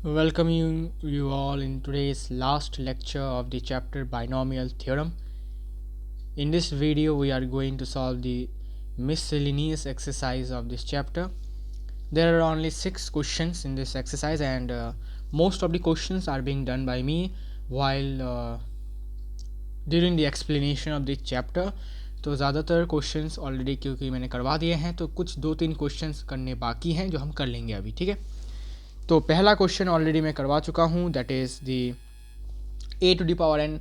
Welcoming you all in today's last lecture of the chapter Binomial Theorem. In this video we are going to solve the miscellaneous exercise of this chapter. There are only 6 questions in this exercise and most of the questions are being done by me while during the explanation of the chapter. तो ज़्यादातर questions already क्योंकि मैंने करवा दिए हैं तो कुछ 2-3 questions करने बाकी हैं जो हम कर लेंगे अभी, ठीक है। तो पहला क्वेश्चन ऑलरेडी मैं करवा चुका हूँ, that is the a to the power n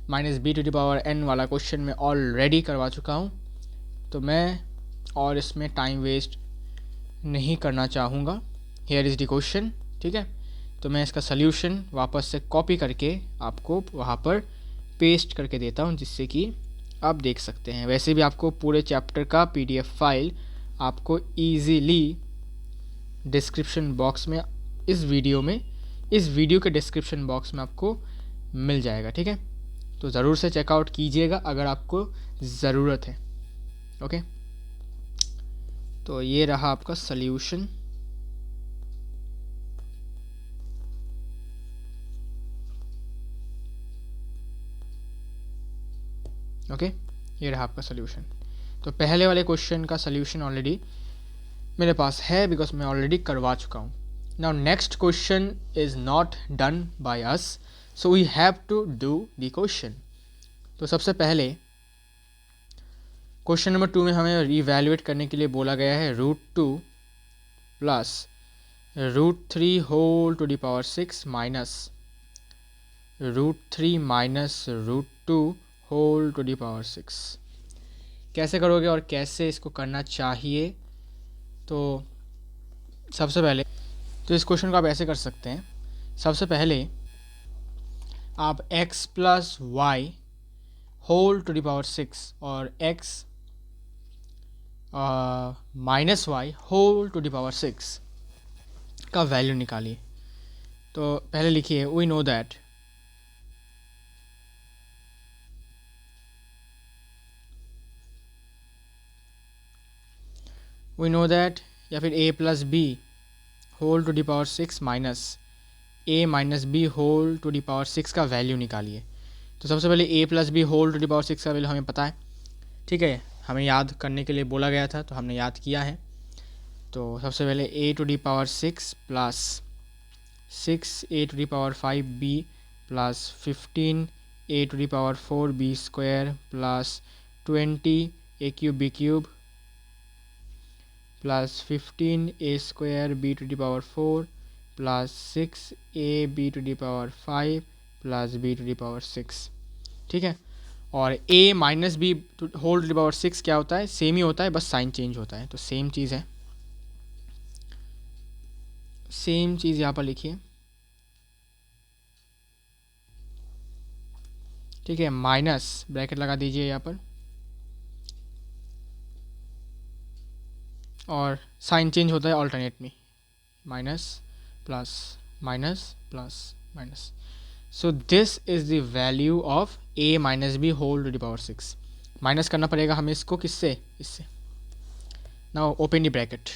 minus b to the power n वाला क्वेश्चन मैं ऑलरेडी करवा चुका हूँ। तो मैं और इसमें टाइम वेस्ट नहीं करना चाहूँगा। हियर इज़ द क्वेश्चन, ठीक है। तो मैं इसका सल्यूशन वापस से कॉपी करके आपको वहाँ पर पेस्ट करके देता हूँ जिससे कि आप देख सकते हैं। वैसे भी आपको पूरे चैप्टर का PDF फाइल आपको ईज़िली डिस्क्रिप्शन बॉक्स में इस वीडियो के डिस्क्रिप्शन बॉक्स में आपको मिल जाएगा, ठीक है। तो ज़रूर से चेकआउट कीजिएगा अगर आपको ज़रूरत है, ओके। तो ये रहा आपका सल्यूशन। ओके, ये रहा आपका सल्यूशन। तो पहले वाले क्वेश्चन का सल्यूशन ऑलरेडी मेरे पास है बिकॉज मैं ऑलरेडी करवा चुका हूँ। Now next question is not done by us, so we have to do the question. तो सबसे पहले क्वेश्चन नंबर 2 में हमें रिवैल्यूएट करने के लिए बोला गया है √2 plus √3 whole to the power 6 minus √3 minus √2 whole to the power 6। कैसे करोगे और कैसे इसको करना चाहिए? तो सबसे पहले तो इस क्वेश्चन को आप ऐसे कर सकते हैं। सबसे पहले आप x plus Y whole to the power 6 और x minus Y whole to the power 6 का वैल्यू निकालिए। तो पहले लिखिए वी नो दैट या फिर a plus B whole to the power 6 minus a minus B whole to the power 6 का value निकालिए। तो सबसे पहले a plus B whole to the power 6 का वैल्यू हमें पता है, ठीक है। हमें याद करने के लिए बोला गया था तो हमने याद किया है। तो सबसे पहले a to the power 6 plus 6a to the power 5b plus 15a to the power 4b square plus 20a cube b cube plus 15a square b to the power 4 plus 6ab to the power 5 plus b to the power 6, ठीक है। और a minus B whole to the power 6 क्या होता है? Same ही होता है, बस साइन चेंज होता है। तो सेम चीज़ है, सेम चीज़ यहाँ पर लिखिए, ठीक है। माइनस ब्रैकेट लगा दीजिए यहाँ पर और साइन चेंज होता है ऑल्टरनेट में, minus plus minus plus minus. So this is the value of a minus B whole to the power 6। Minus करना पड़ेगा हमें इसको किससे? इससे। Now open the bracket,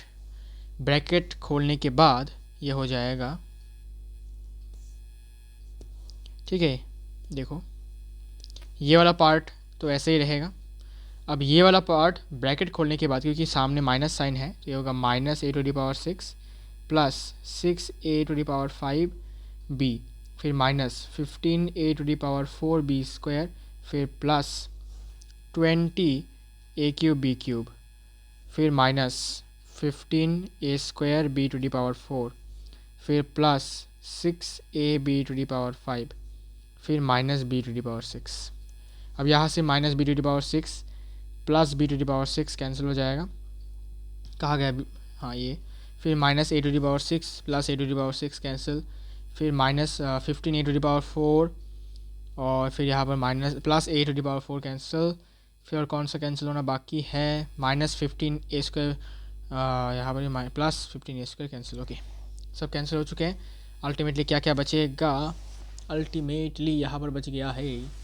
bracket खोलने के बाद ये हो जाएगा, ठीक है। देखो ये वाला पार्ट तो ऐसे ही रहेगा। अब ये वाला पार्ट ब्रैकेट खोलने के बाद क्योंकि सामने माइनस साइन है तो ये होगा minus a to the power 6 plus 6a to the power 5b फिर minus 15a to the power 4b square फिर plus 20a cube b cube फिर minus 15a square b to the power 4 फिर plus 6ab to the power 5 फिर minus b to the power 6। अब यहाँ से minus b to the power 6 plus b to the power 6 cancel हो जाएगा। कहाँ गया? हाँ ये। फिर minus a to the power 6 plus a to the power 6 cancel, फिर minus 15a to the power 4 और फिर यहाँ पर minus plus a to the power 4 cancel. फिर और कौन सा कैंसिल होना बाकी है? माइनस 15a स्क्वायर, यहाँ पर plus 15a square cancel. Okay, सब कैंसिल हो चुके हैं। अल्टीमेटली क्या क्या बचेगा? अल्टीमेटली यहाँ पर बच गया है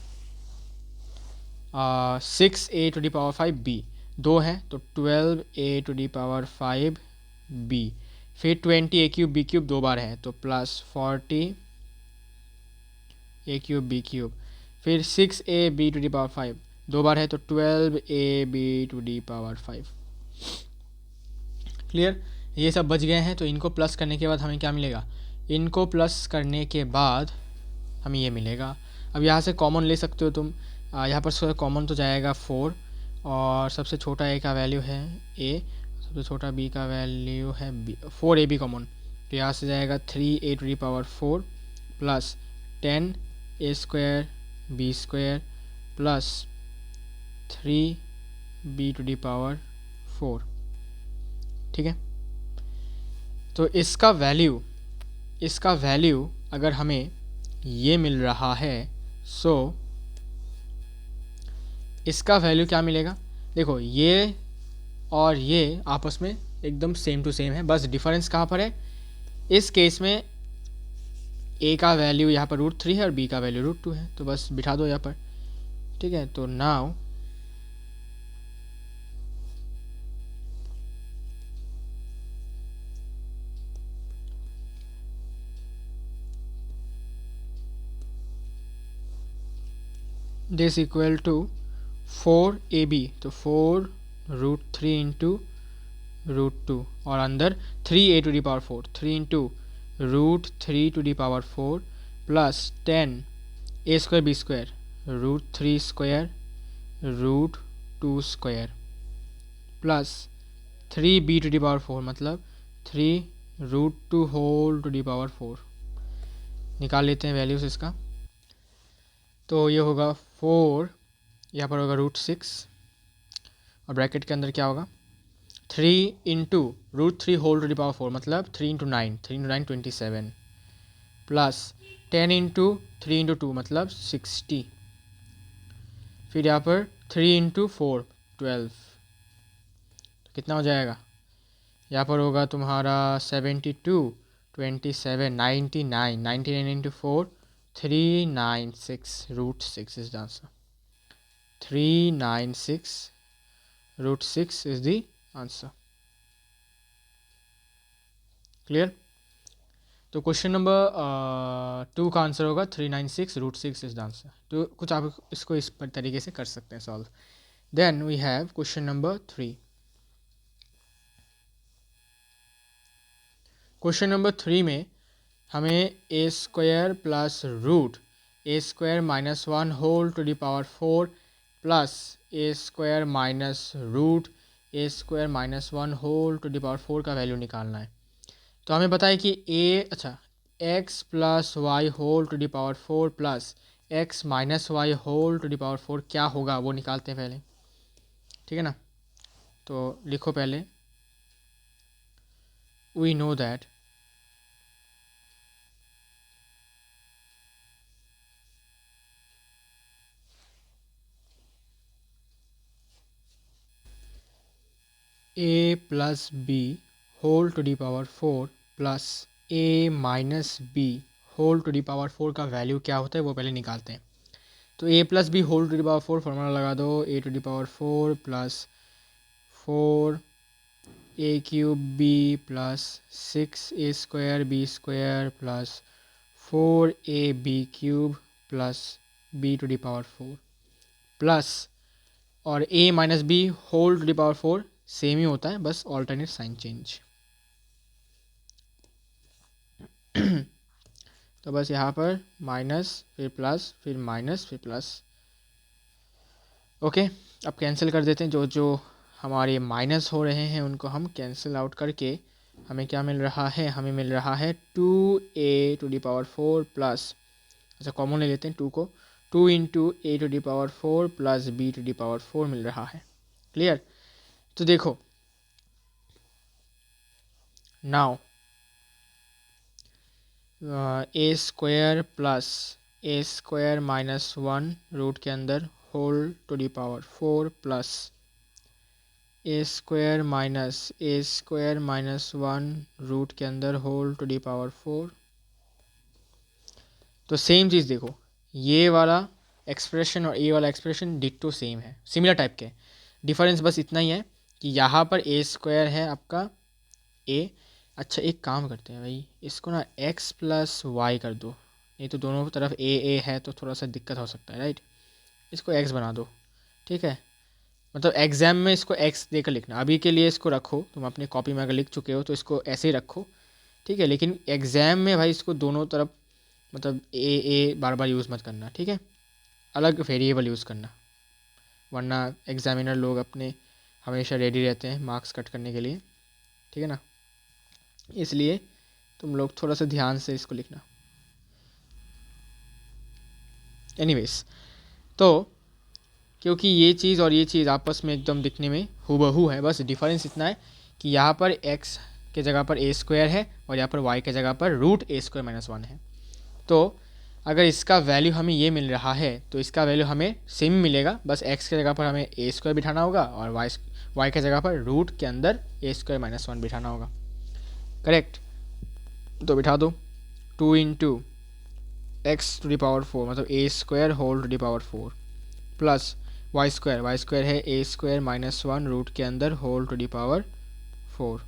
6a to the power 5b, 2 है तो 12a to the power 5b फिर 20 ए क्यूब बी क्यूब 2 बार है तो plus 40 A cube B cube, फिर 6 a b to the power 5 2 बार है तो 12 a b to the power 5। Clear, ये सब बच गए हैं। तो इनको प्लस करने के बाद हमें क्या मिलेगा, इनको प्लस करने के बाद हमें ये मिलेगा। अब यहाँ से कॉमन ले सकते हो तुम, यहाँ पर कॉमन तो जाएगा 4 और सबसे छोटा a का वैल्यू है a, सबसे छोटा b का वैल्यू है b, 4ab कॉमन, तो यहाँ से जाएगा 3a to the power 4 plus 10 a square b square plus 3b to the power 4। ठीक है, तो इसका वैल्यू अगर हमें ये मिल रहा है, सो इसका वैल्यू क्या मिलेगा, देखो ये और ये आपस में एकदम सेम टू सेम है, बस डिफरेंस कहाँ पर है, इस केस में a का वैल्यू यहाँ पर √3 है और b का वैल्यू √2 है, तो बस बिठा दो यहाँ पर। ठीक है, तो now this equal to 4ab, तो 4 √3 इंटू √2 और अंदर 3a to the power 4, 3 into √3 to the power 4 plus 10 a square b square √3 square √2 square plus 3b to the power 4 मतलब 3 √2 होल टू दी पावर 4। निकाल लेते हैं वैल्यूज इसका, तो ये होगा 4, यहाँ पर होगा √6 और ब्रैकेट के अंदर क्या होगा 3 into √3 whole to the power 4 मतलब 3 into 9, 3 into 9 27 plus 10 into 3 into 2 मतलब 60, फिर यहाँ पर 3 इंटू 4 12, तो कितना हो जाएगा, यहाँ पर होगा तुम्हारा 72 27 99, 99 into 4 396 √6 is the answer, 396 √6 is the answer। Clear, तो क्वेश्चन नंबर 2 का आंसर होगा 396 √6 इज द आंसर। तो कुछ आप इसको इस पर तरीके से कर सकते हैं solve. Then we have question number 3। Question number 3 में हमें a square plus root a square minus 1 whole to the power 4 plus a square minus root a square minus 1 whole to the power 4 का value निकालना है। तो हमें पता है कि x plus Y whole to the power 4 plus x minus Y whole to the power 4 क्या होगा वो निकालते हैं पहले। ठीक है ना, तो लिखो पहले, we know that a plus B whole to the power 4 plus a minus B whole to the power 4 का वैल्यू क्या होता है वो पहले निकालते हैं। तो a plus B whole to the power 4 formula लगा दो, a to the power 4 plus 4 a cube b plus 6 a square b square plus 4 a b cube plus b to the power 4 plus और a minus B whole to the power 4 same ही होता है, बस alternate sign change. तो बस यहाँ पर minus फिर प्लस फिर माइनस फिर प्लस। ओके, अब कैंसिल कर देते हैं, जो जो हमारे माइनस हो रहे हैं उनको हम कैंसिल आउट करके हमें क्या मिल रहा है, हमें मिल रहा है 2a to the power 4 plus, अच्छा कॉमन ले लेते हैं 2 को, 2 into a to the power 4 plus b to the power 4 मिल रहा है। क्लियर, तो देखो now a square plus a square minus 1 root के अंदर whole to the power 4 plus a square minus 1 root के अंदर होल टू दी पावर 4। तो सेम चीज़ देखो, ये वाला एक्सप्रेशन और ये वाला एक्सप्रेशन डिट्टो सेम है, सिमिलर टाइप के, डिफरेंस बस इतना ही है कि यहाँ पर a स्क्वायर है आपका a अच्छा एक काम करते हैं भाई, इसको ना x प्लस वाई कर दो, नहीं तो दोनों तरफ a है तो थोड़ा सा दिक्कत हो सकता है, राइट। इसको x बना दो, ठीक है। मतलब एग्ज़ाम में इसको x देकर लिखना, अभी के लिए इसको रखो, तुम अपनी कॉपी में अगर लिख चुके हो तो इसको ऐसे ही रखो, ठीक है। लेकिन एग्ज़ाम में भाई इसको दोनों तरफ मतलब ए बार बार यूज़ मत करना, ठीक है। अलग वेरिएबल यूज़ करना, वरना एग्जामिनर लोग अपने हमेशा रेडी रहते हैं मार्क्स कट करने के लिए, ठीक है ना। इसलिए तुम लोग थोड़ा सा ध्यान से इसको लिखना। एनीवेज, तो क्योंकि ये चीज़ और ये चीज़ आपस में एकदम दिखने में हूबहू है, बस डिफरेंस इतना है कि यहाँ पर x के जगह पर a स्क्वायर है और यहाँ पर y के जगह पर रूट a स्क्वायर माइनस 1 है। तो अगर इसका वैल्यू हमें ये मिल रहा है तो इसका वैल्यू हमें सेम मिलेगा, बस x के जगह पर हमें a स्क्वायर बिठाना होगा और y के जगह पर रूट के अंदर a स्क्वायर माइनस 1 बिठाना होगा, करेक्ट। तो बिठा दो 2 into X to the power 4 मतलब a square whole to the power 4 plus Y square है a स्क्वायर माइनस 1 रूट के अंदर होल टू द पावर 4।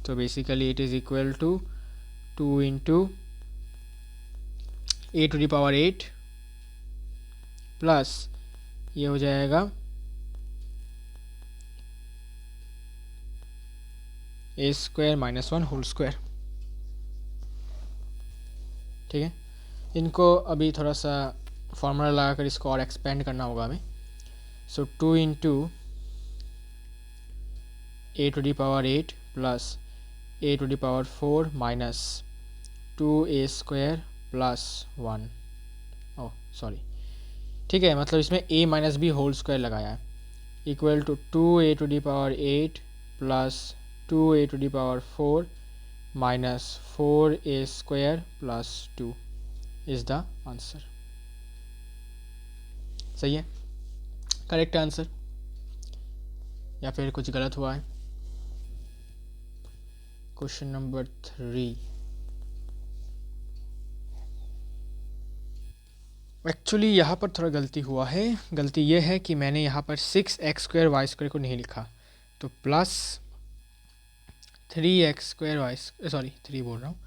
तो basically it is equal to 2 into a to the power 8 plus ये हो जाएगा a square minus 1 whole square, ठीक है। इनको अभी थोड़ा सा फॉर्मूला लगाकर इसको और एक्सपेंड करना होगा हमें। So 2 into a to the power 8 plus a to the power 4 minus 2a square plus 1, oh sorry, ठीक है। मतलब इसमें a minus B whole square लगाया है, equal to 2a to the power 8 plus 2a to the power 4 minus 4a square plus 2 is the answer. सही है, correct answer, या फिर कुछ गलत हुआ है। क्वेश्चन नंबर 3, एक्चुअली यहाँ पर थोड़ा गलती हुआ है। गलती ये है कि मैंने यहाँ पर 6x स्क्वायर वाई स्क्वायर को नहीं लिखा, तो plus 3x square Y, sorry 3 बोल रहा हूँ,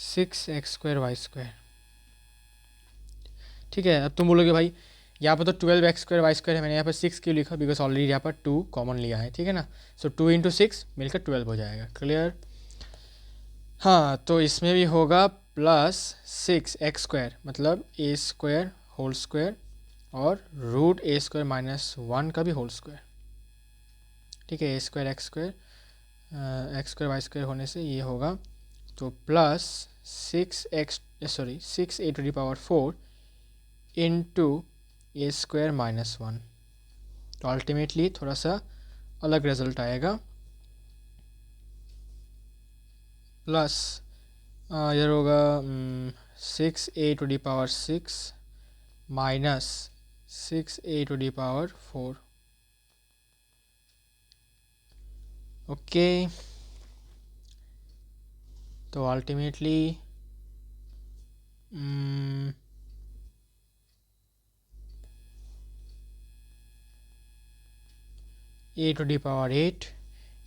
6x स्क्वायर वाई स्क्वायर, ठीक है। अब तुम बोलोगे भाई यहाँ पर तो 12x स्क्वायर वाई स्क्वायर है, मैंने यहाँ पर 6 क्यों लिखा, बिकॉज ऑलरेडी यहाँ पर 2 कॉमन लिया है, ठीक है ना। सो 2 इंटू 6 मिलकर 12 हो जाएगा, क्लियर। हाँ तो इसमें भी होगा प्लस 6x स्क्वायर मतलब a स्क्वायर होल स्क्वायर और रूट a स्क्वायर माइनस 1 का भी होल स्क्वायर, ठीक है। a square X square Y square होने से ये होगा, तो plus 6a to the power 4 into a square minus 1। तो अल्टीमेटली थोड़ा सा अलग रिजल्ट आएगा, प्लस इधर होगा 6a to the power 6 minus 6a to the power 4, okay. तो ultimately a to the power 8,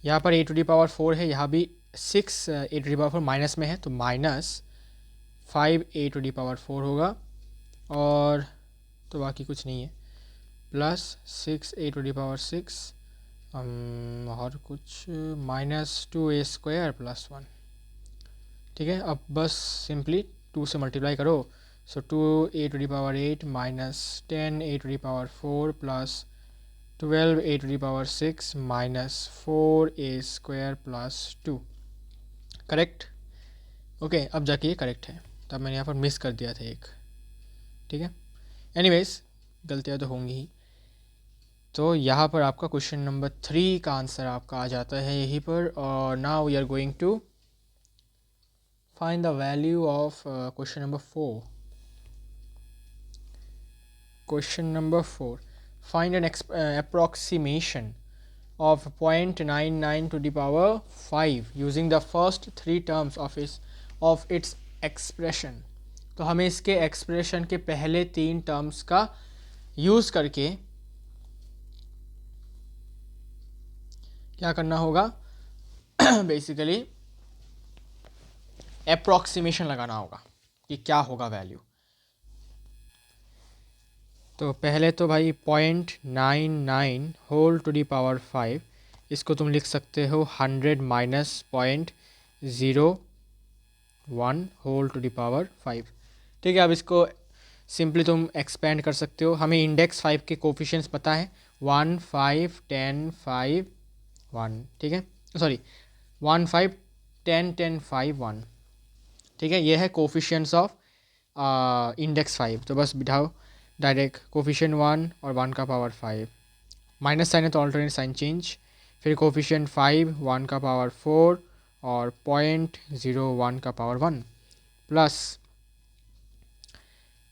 यहाँ पर a टू द पावर 4 है, यहाँ भी 6 a to the power 4 minus में है तो minus 5a to the power 4 होगा, और तो बाकी कुछ नहीं है, plus 6a to the power 6 और कुछ माइनस 2a स्क्वायर प्लस 1, ठीक है। अब बस सिंपली 2 से मल्टीप्लाई करो, so 2a to the power 8 minus 10a to the power 4 plus 12a to the power 6 minus 4a square plus 2, correct, okay. अब जाके ये करेक्ट है, तब मैंने यहाँ पर मिस कर दिया था एक, ठीक है। एनीवेज गलतियाँ तो होंगी ही। तो यहाँ पर आपका क्वेश्चन नंबर 3 का आंसर आपका आ जाता है यहीं पर, और now we are going to find the value of question number 4। Question number 4, find an approximation of 0.99 to the power 5 using the first 3 terms of its expression। तो हमें इसके एक्सप्रेशन के पहले 3 टर्म्स का यूज़ करके क्या करना होगा बेसिकली अप्रॉक्सीमेशन लगाना होगा कि क्या होगा वैल्यू। तो पहले तो भाई 0.99 होल टू दी पावर 5, इसको तुम लिख सकते हो 100 minus 0.01 whole to the power 5। ठीक है, अब इसको सिंपली तुम एक्सपेंड कर सकते हो। हमें इंडेक्स 5 के कोफिशिएंट्स पता है 1, 5, 10, 5, 1। ठीक है, सॉरी 1, 5, 10, 10, 5, 1। ठीक है, ये है कोफिशिएंट्स ऑफ इंडेक्स 5। तो बस बिठाओ डायरेक्ट कोफिशिएंट 1 और 1 का पावर 5, माइनस साइन है तो ऑल्टरनेट साइन चेंज, फिर कोफिशिएंट 5, 1 का पावर 4 और 0.01 का पावर 1, प्लस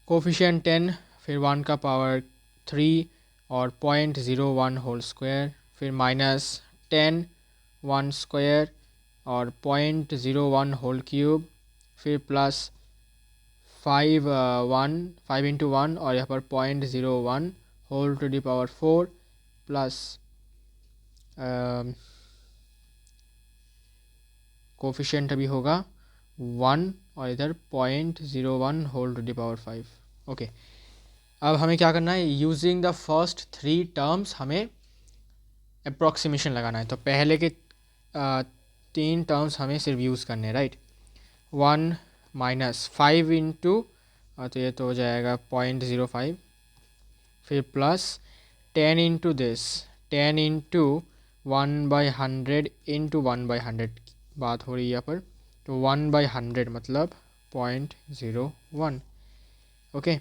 कोफिशिएंट 10, फिर 1 का पावर 3 और 0.01 होल स्क्वायर, फिर माइनस 10, 1 स्क्वायर और 0.01 होल क्यूब, फिर प्लस 5 इंटू 1 और यहाँ पर 0.01 whole to the power 4, plus coefficient अभी होगा 1 और इधर 0.01 whole to the power 5। Okay, अब हमें क्या करना है, यूजिंग द फर्स्ट 3 टर्म्स हमें अप्रॉक्सीमेशन लगाना है। तो पहले के 3 टर्म्स हमें सिर्फ यूज़ करने हैं, राइट। 1 माइनस 5 इंटू, तो ये तो हो जाएगा 0.05, फिर plus 10 into this, 10 into 1/100 into 1/100 बात हो रही है यहाँ पर। तो 1/100 मतलब 0.01। Okay,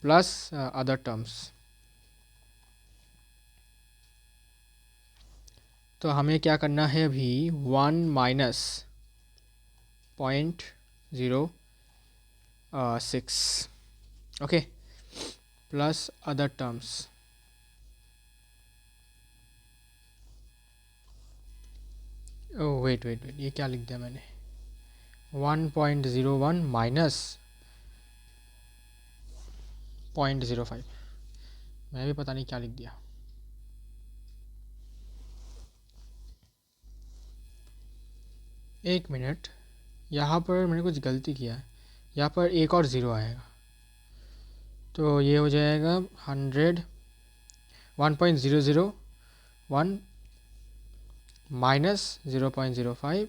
plus other terms. तो हमें क्या करना है अभी, 1 minus 0.06, okay, plus other terms. Oh wait, ये क्या लिख दिया मैंने, 1.01 माइनस 0.05, मैं भी पता नहीं क्या लिख दिया। एक मिनट, यहाँ पर मैंने कुछ गलती किया है, यहाँ पर एक और ज़ीरो आएगा, तो ये हो जाएगा 100, 1.001 minus 0.05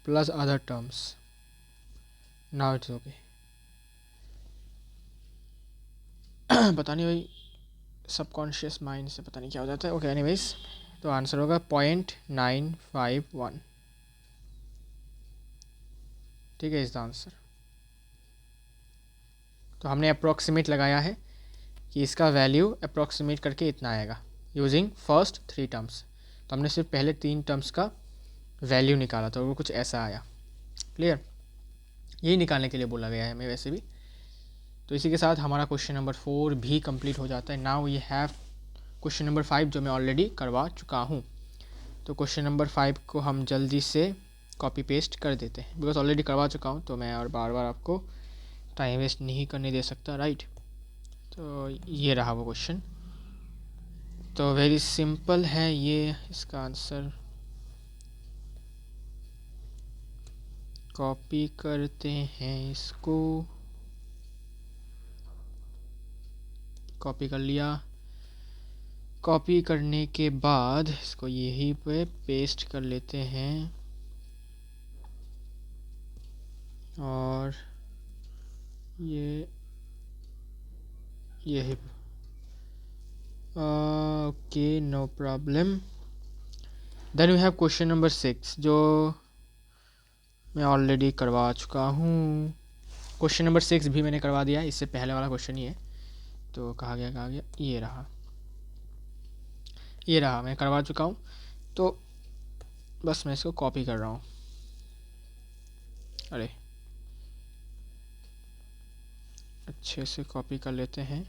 plus other terms. Now it's okay. पता नहीं भाई, सबकॉन्शियस माइंड से पता नहीं क्या हो जाता है। ओके एनीवेज, तो आंसर होगा 0.951। ठीक है, इसका आंसर। तो हमने अप्रॉक्सीमेट लगाया है कि इसका वैल्यू अप्रॉक्सीमेट करके इतना आएगा यूजिंग फर्स्ट 3 टर्म्स। तो हमने सिर्फ पहले 3 टर्म्स का वैल्यू निकाला था, वो कुछ ऐसा आया। क्लियर, यही निकालने के लिए बोला गया है हमें वैसे भी। तो इसी के साथ हमारा क्वेश्चन नंबर 4 भी कंप्लीट हो जाता है। नाउ ये हैव क्वेश्चन नंबर 5 जो मैं ऑलरेडी करवा चुका हूँ। तो क्वेश्चन नंबर 5 को हम जल्दी से कॉपी पेस्ट कर देते हैं, बिकॉज ऑलरेडी करवा चुका हूँ तो मैं और बार बार आपको टाइम वेस्ट नहीं करने दे सकता, राइट। तो ये रहा वो क्वेश्चन। तो वेरी सिंपल है ये, इसका आंसर कॉपी करते हैं, इसको कॉपी कर लिया। कॉपी करने के बाद इसको यहीं पे पेस्ट कर लेते हैं और ये यही, okay no problem. Then we have question number 6 जो मैं ऑलरेडी करवा चुका हूँ। क्वेश्चन नंबर 6 भी मैंने करवा दिया, इससे पहले वाला क्वेश्चन ही है। तो कहाँ गया, ये रहा मैं करवा चुका हूँ। तो बस मैं इसको कॉपी कर रहा हूँ। अरे अच्छे से कॉपी कर लेते हैं।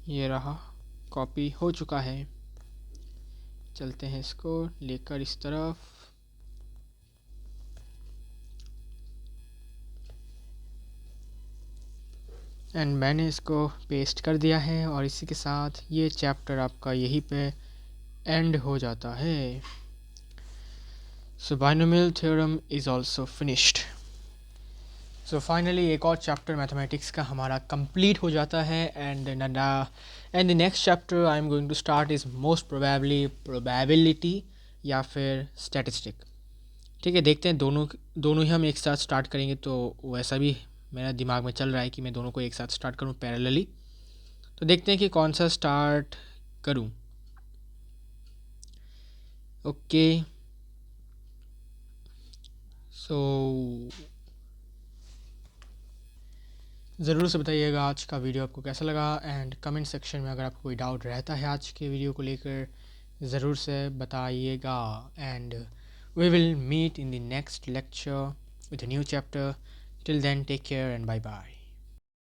ये रहा, कॉपी हो चुका है। चलते हैं इसको लेकर इस तरफ। एंड मैंने इसको पेस्ट कर दिया है और इसी के साथ ये चैप्टर आपका यहीं पे एंड हो जाता है। So binomial theorem is also finished. So finally एक और चैप्टर मैथमेटिक्स का हमारा कंप्लीट हो जाता है and the next chapter I am going to start is most probably probability या फिर स्टैटिस्टिक। ठीक है, देखते हैं दोनों ही हम एक साथ स्टार्ट करेंगे, तो वैसा भी मेरा दिमाग में चल रहा है कि मैं दोनों को एक साथ स्टार्ट करूं पैरेलली। तो देखते हैं कि कौन सा स्टार्ट करूं। ओके, सो ज़रूर से बताइएगा आज का वीडियो आपको कैसा लगा एंड कमेंट सेक्शन में अगर आपको कोई डाउट रहता है आज के वीडियो को लेकर ज़रूर से बताइएगा। And we will meet in the next lecture with a new chapter. Till then take care and bye bye.